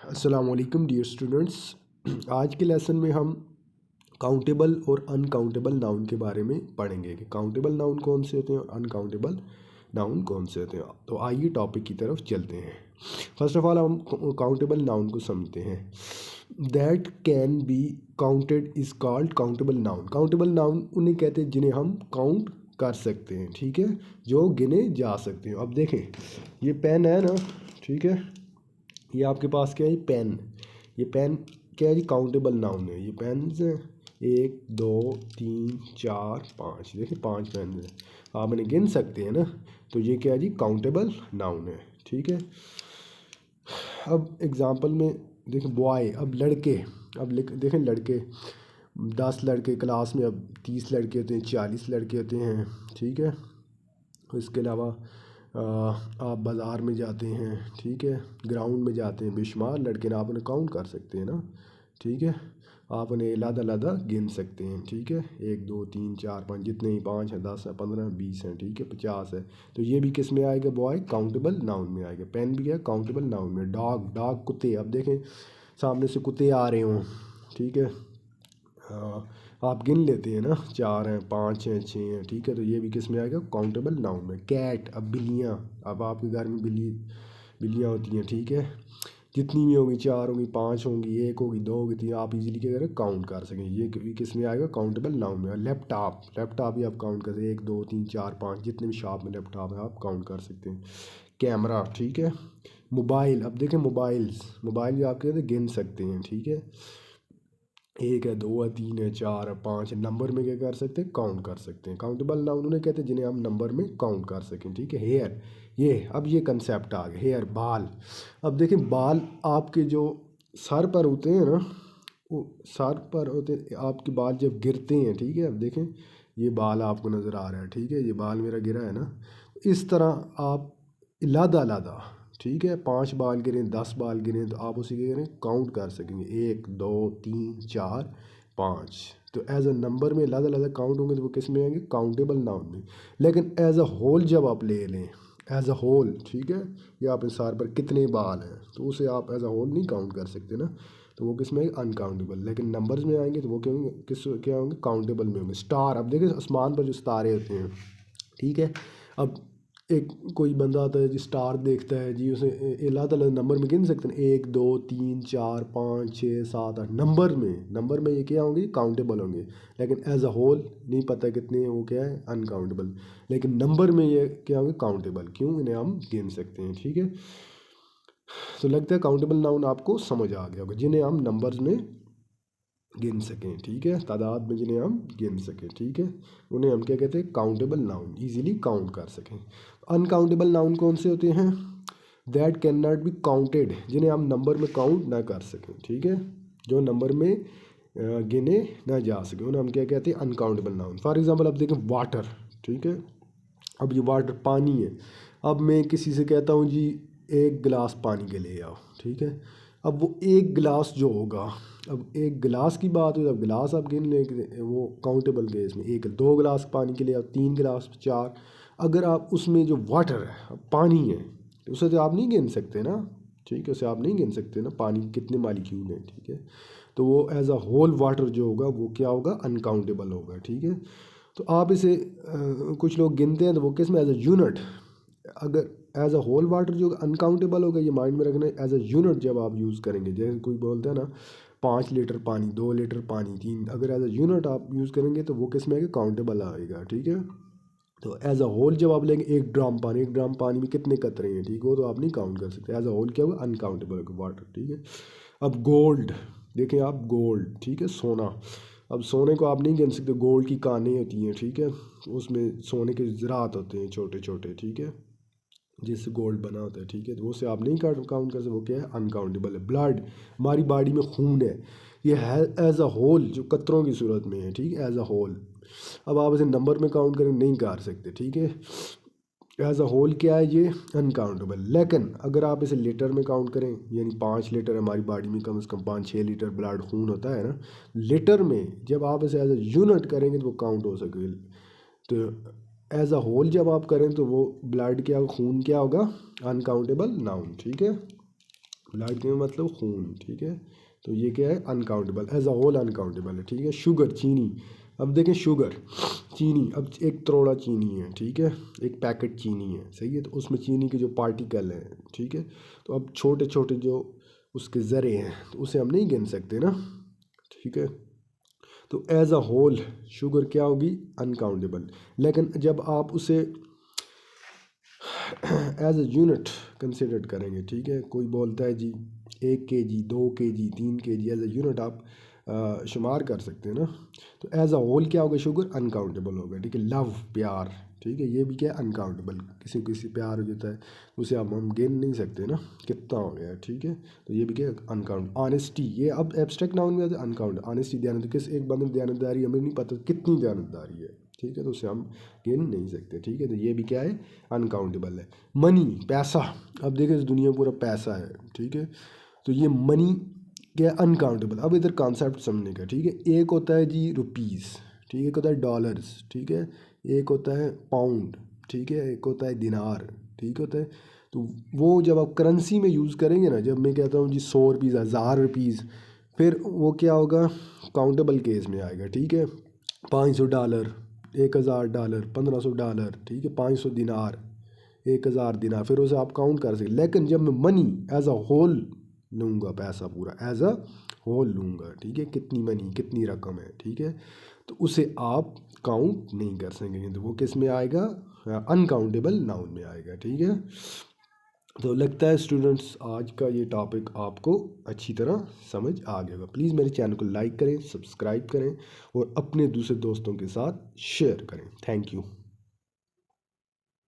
अस्सलाम वालेकुम dear students. आज के लेसन में हम काउंटेबल और अनकाउंटेबल नाउन के बारे में पढ़ेंगे कि काउंटेबल नाउन कौन से होते हैं और अनकाउंटेबल नाउन कौन से होते हैं। तो आइए टॉपिक की तरफ चलते हैं। फर्स्ट ऑफ ऑल हम काउंटेबल नाउन को समझते हैं। That can be counted is called countable noun. Countable noun उन्हें कहते हैं जिन्हें हम काउंट कर सकते हैं, ठीक है, जो गिने जा सकते हैं। अब देखें, ये पेन है ना, ठीक है, ये आपके पास क्या है, पेन। ये पेन क्या है जी, काउंटेबल नाउन है। ये पेन है 1 2 3 4 5, देखिए 5 पेन है, आप इन्हें गिन सकते हैं ना। तो ये क्या है जी, काउंटेबल नाउन है, ठीक है। अब एग्जांपल में देखें बॉय, अब लड़के, अब देखें लड़के 10 लड़के क्लास में, अब 30 लड़के होते हैं, 40 लड़के होते हैं, ठीक है। इसके अलावा आप बाज़ार में जाते हैं, ठीक है, ग्राउंड में जाते हैं, बेशुमार लड़के ना, आप उन्हें काउंट कर सकते हैं ना, ठीक है। आप उन्हें लादा गिन सकते हैं, ठीक है, 1 2 3 4 5, जितने ही 5 हैं, 10 हैं, 15 20 हैं, ठीक है, 50 है। तो ये भी किस में आएगा, बॉय काउंटेबल नाउन में आएगा। पेन भी है काउंटेबल नाउन में। डॉग कुत्ते, अब देखें सामने से कुत्ते आ रहे हों, ठीक है, आप गिन लेते हैं ना, 4 हैं, 5 हैं, 6 हैं, ठीक है, तो ये भी किस में आएगा, काउंटेबल नाउन में। कैट, अब बिल्लियाँ, अब आपके घर में बिल्लियाँ होती हैं, ठीक है, जितनी भी होंगी, 4 होंगी, 5 होंगी, 1 होगी, 2 होगी, 3, आप इजीली क्या करें, काउंट कर सकें। ये भी किस में आएगा, काउंटेबल नाउन में। लैपटॉप भी आप काउंट कर सकते हैं, 1 2 3 4 5, जितने भी शॉप में लैपटॉप है आप काउंट कर सकते हैं। कैमरा, ठीक है। मोबाइल, अब देखें मोबाइल भी आप कहते हैं गिन सकते हैं, ठीक है, 1 है, 2 है, 3 है, 4 है, 5 है, नंबर में क्या कर सकते हैं, काउंट कर सकते हैं। काउंटेबल नाउन उन्हें कहते हैं जिन्हें हम नंबर में काउंट कर सकें, ठीक है। हेयर, अब ये कंसेप्ट आ गया, हेयर बाल। अब देखें बाल आपके जो सर पर होते हैं ना, वो सर पर होते आपके बाल जब गिरते हैं, ठीक है। अब देखें ये बाल आपको नज़र आ रहा है, ठीक है, ये बाल मेरा गिरा है ना, इस तरह आप लादा, ठीक है, 5 बाल गिरें, 10 बाल गिरें, तो आप उसी के करें काउंट कर सकेंगे, 1 2 3 4 5। तो एज अ नंबर में लादा काउंट होंगे तो वो किस में आएंगे, काउंटेबल नाउन में। लेकिन एज अ होल जब आप ले लें, एज अ होल, ठीक है, या आप सार पर कितने बाल हैं, तो उसे आप एज अ होल नहीं काउंट कर सकते ना, तो वो किस में आएंगे, अनकाउंटेबल। लेकिन नंबर्स में आएंगे तो वो क्या होंगे, क्या होंगे, काउंटेबल में होंगे। स्टार, अब देखिए आसमान पर जो सितारे होते हैं, ठीक है, अब एक कोई बंदा आता है जी, स्टार देखता है जी, उसे अल्लाह ताला नंबर में गिन सकते हैं, 1 2 3 4 5 6 7 8, नंबर में ये क्या होंगे, काउंटेबल होंगे। लेकिन एज अ होल नहीं पता कितने हैं, वो क्या है, अनकाउंटेबल। लेकिन नंबर में ये क्या होंगे, काउंटेबल, क्यों, इन्हें हम गिन सकते हैं, ठीक है। तो लगता है काउंटेबल नाउन आपको समझ आ गया होगा, जिन्हें हम नंबर्स में गिन सकें, ठीक है, तादाद में जिन्हें हम गिन सकें, ठीक है, उन्हें हम क्या कहते हैं, काउंटेबल नाउन, इजीली काउंट कर सकें। अनकाउंटेबल नाउन कौन से होते हैं, that can not be counted, जिन्हें हम नंबर में काउंट ना कर सकें, ठीक है, जो नंबर में गिने ना जा सके, उन्हें हम क्या कहते हैं, अनकाउंटेबल नाउन। फॉर एग्जांपल अब देखें वाटर, ठीक है, अब ये वाटर पानी है, अब मैं किसी से कहता हूँ जी 1 गिलास पानी के ले आओ, ठीक है, अब वो 1 गिलास जो होगा, अब 1 गिलास की बात हुई, अब गिलास आप गिन लें, वो काउंटेबल के इसमें 1 2 गिलास पानी के लिए, अब 3 गिलास 4, अगर आप उसमें जो वाटर है, अब पानी है, उसे तो आप नहीं गिन सकते ना, ठीक है, उसे आप नहीं गिन सकते ना, पानी के कितने मालिक्यूल हैं, ठीक है, तो वो एज अ होल वाटर जो होगा वो क्या होगा, अनकाउंटेबल होगा, ठीक है। तो आप इसे कुछ लोग गिनते हैं तो वो किस में, एज अ यूनिट। अगर एज अ होल वाटर जो अनकाउंटेबल होगा, ये माइंड में रखना, एज अ यूनिट जब आप यूज़ करेंगे, जैसे कोई बोलता है ना 5 लीटर पानी, 2 लीटर पानी, 3, अगर एज अ यूनिट आप यूज़ करेंगे तो वो किस में आएगा, काउंटेबल आएगा, ठीक है। तो एज अ होल जब आप लेंगे 1 ड्राम पानी में कितने कतरे हैं, ठीक हो, तो आप नहीं काउंट कर सकते, एज अ होल क्या होगा, अनकाउंटेबल होगा वाटर, ठीक है। अब गोल्ड, देखें आप गोल्ड, ठीक है, सोना, अब सोने को आप नहीं गिन सकते, गोल्ड की कानें होती हैं, ठीक है, उसमें सोने के ज़रात होते हैं छोटे छोटे, ठीक है, जिससे गोल्ड बना होता है, ठीक है, तो वो से आप नहीं काउंट कर सकते, वो क्या है, अनकाउंटेबल है। ब्लड, हमारी बॉडी में खून है, ये है एज अ होल, जो कतरों की सूरत में है, ठीक है, एज अ होल। अब आप इसे नंबर में काउंट करें, नहीं कर सकते, ठीक है, एज अ होल क्या है, ये अनकाउंटेबल। लेकिन अगर आप इसे लीटर में काउंट करें, यानी 5 लीटर हमारी बॉडी में कम से कम 5 6 लीटर ब्लड खून होता है ना, लीटर में जब आप इसे एज अ यूनिट करेंगे तो वो काउंट हो सके। तो एज अ होल जब आप करें तो वो ब्लड क्या, खून क्या होगा, अनकाउंटेबल नाउन, ठीक है। ब्लड में मतलब खून, ठीक है। तो ये क्या है, uncountable, as a whole uncountable है, ठीक है। शुगर, चीनी, अब देखें शुगर, चीनी, अब एक त्रोड़ा चीनी है, ठीक है, एक पैकेट चीनी है, सही है। तो उसमें चीनी के जो पार्टिकल हैं, ठीक है, तो अब छोटे छोटे जो उसके ज़रे हैं तो उसे हम नहीं गिन सकते ना, ठीक है। तो एज अ होल शुगर क्या होगी, अनकाउंटेबल। लेकिन जब आप उसे एज अ यूनिट कंसिडर करेंगे, ठीक है, कोई बोलता है जी 1 kg, 2 kg, 3 kg, as a unit आप शुमार कर सकते हैं ना। तो एज अ होल क्या होगा, शुगर अनकाउंटेबल होगा, ठीक है। लव, प्यार, ठीक है, ये भी क्या है, अनकाउंटेबल। किसी किसी प्यार हो जाता है उसे अब हम गिन नहीं सकते ना कितना हो गया, ठीक है। तो ये भी क्या है, अनकाउंट। ऑनेस्टी, ये अब एब्स्ट्रैक्ट नाउन में आता है, अनकाउंट। ऑनेस्टी, दयानत, किस एक बंदे में दयानतदारी हमें नहीं पता कितनी दयानतदारी है, ठीक है, तो उसे हम गिन नहीं सकते, ठीक है। तो ये भी क्या है, अनकाउंटेबल है। मनी, पैसा, अब देखिए इस दुनिया में पूरा पैसा है, ठीक है। तो ये मनी क्या है, अनकाउंटेबल। अब इधर कॉन्सेप्ट समझने का, ठीक है। एक होता है जी रुपीज़, ठीक है, एक होता है डॉलर्स, ठीक है, एक होता है पाउंड, ठीक है, एक होता है दिनार, ठीक होता है। तो वो जब आप करेंसी में यूज़ करेंगे ना, जब मैं कहता हूँ जी 100 रुपीज़, 1000 रुपीज़, फिर वो क्या होगा, काउंटेबल केस में आएगा, ठीक है। $500, $1000, $1500, ठीक है, 500 दिनार, 1000 दिनार, फिर उसे आप काउंट कर सकते। लेकिन जब मैं मनी एज अ होल लूँगा, पैसा पूरा एज अ होल लूँगा, ठीक है, कितनी मनी, कितनी रकम है, ठीक है, तो उसे आप काउंट नहीं कर सकेंगे। तो वो किस में आएगा, अनकाउंटेबल नाउन में आएगा, ठीक है। तो लगता है स्टूडेंट्स आज का ये टॉपिक आपको अच्छी तरह समझ आ गया होगा। प्लीज़ मेरे चैनल को लाइक करें, सब्सक्राइब करें और अपने दूसरे दोस्तों के साथ शेयर करें। Thank you.